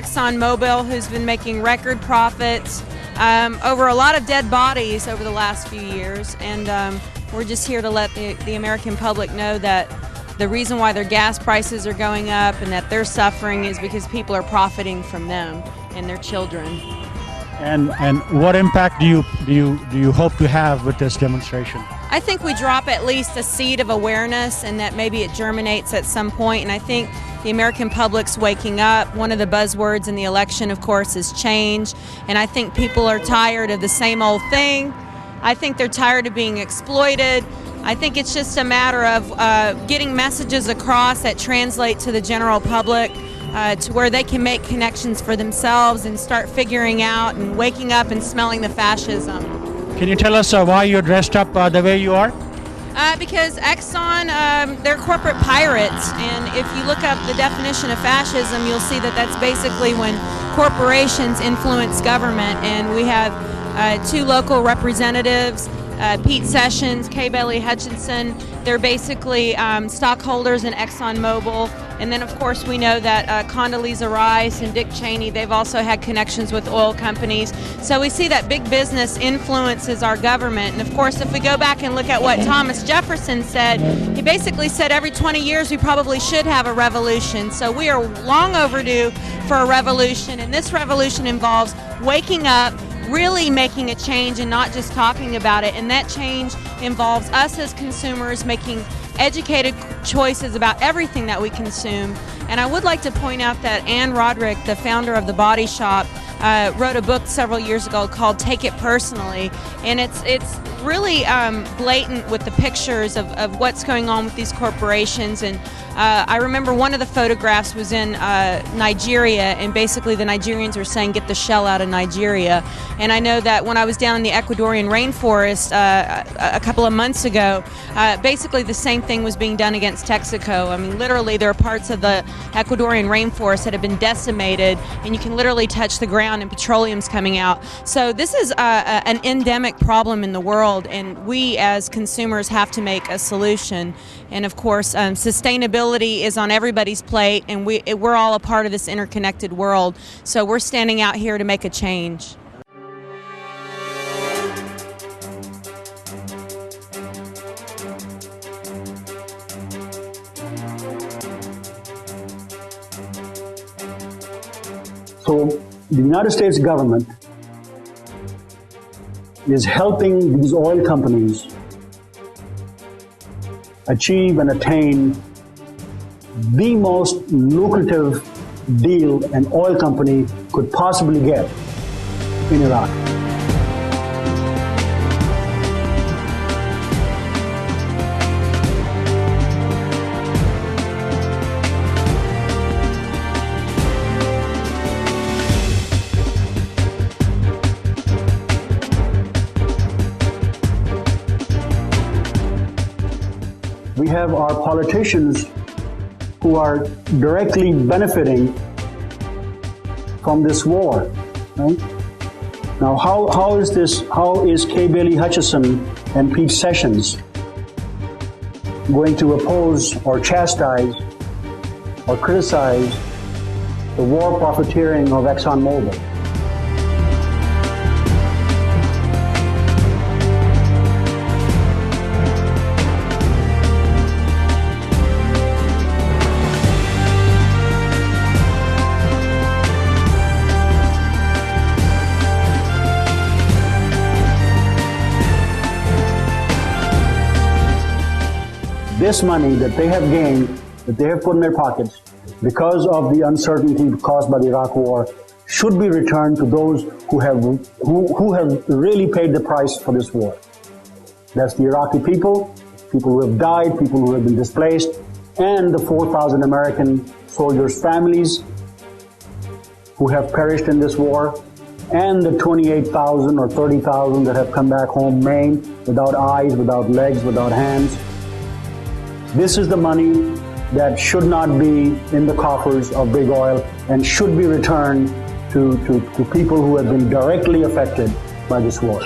Exxonmobil, who's been making record profits over a lot of dead bodies over the last few years. And we're just here to let the American public know that the reason why their gas prices are going up and that they're suffering is because people are profiting from them and their children. And what impact do you hope to have with this demonstration? I think we drop at least a seed of awareness, and that maybe it germinates at some point. And I think the American public's waking up. One of the buzzwords in the election, of course, is change. And I think people are tired of the same old thing. I think they're tired of being exploited. I think it's just a matter of getting messages across that translate to the general public, to where they can make connections for themselves and start figuring out and waking up and smelling the fascism. Can you tell us why you're dressed up the way you are? Because Exxon, they're corporate pirates, and if you look up the definition of fascism, you'll see that that's basically when corporations influence government. And we have two local representatives, Pete Sessions, Kay Bailey Hutchinson. They're basically stockholders in Exxonmobil. And then, of course, we know that Condoleezza Rice and Dick Cheney, they've also had connections with oil companies. So we see that big business influences our government. And, of course, if we go back and look at what Thomas Jefferson said, he basically said every 20 years we probably should have a revolution. So we are long overdue for a revolution. And this revolution involves waking up, really making a change and not just talking about it. And that change involves us as consumers making educated choices about everything that we consume. And I would like to point out that Ann Roderick, the founder of The Body Shop, wrote a book several years ago called Take It Personally, and it's really blatant with the pictures of what's going on with these corporations. And I remember one of the photographs was in Nigeria, and basically the Nigerians were saying, get the shell out of Nigeria. And I know that when I was down in the Ecuadorian rainforest a couple of months ago, basically the same thing was being done against Texaco. I mean, literally there are parts of the Ecuadorian rainforest that have been decimated, and you can literally touch the ground and petroleum's coming out. So this is an endemic problem in the world, and we as consumers have to make a solution. And of course, sustainability is on everybody's plate, and we're all a part of this interconnected world. So we're standing out here to make a change. So the United States government is helping these oil companies achieve and attain the most lucrative deal an oil company could possibly get in Iraq. We have our politicians who are directly benefiting from this war. Right? Now, how is Kay Bailey Hutchinson and Pete Sessions going to oppose or chastise or criticize the war profiteering of Exxonmobil? This money that they have gained, that they have put in their pockets because of the uncertainty caused by the Iraq War, should be returned to those who have really paid the price for this war. That's the Iraqi people who have died, people who have been displaced, and the 4,000 American soldiers' families who have perished in this war, and the 28,000 or 30,000 that have come back home maimed, without eyes, without legs, without hands. This is the money that should not be in the coffers of big oil and should be returned to people who have been directly affected by this war.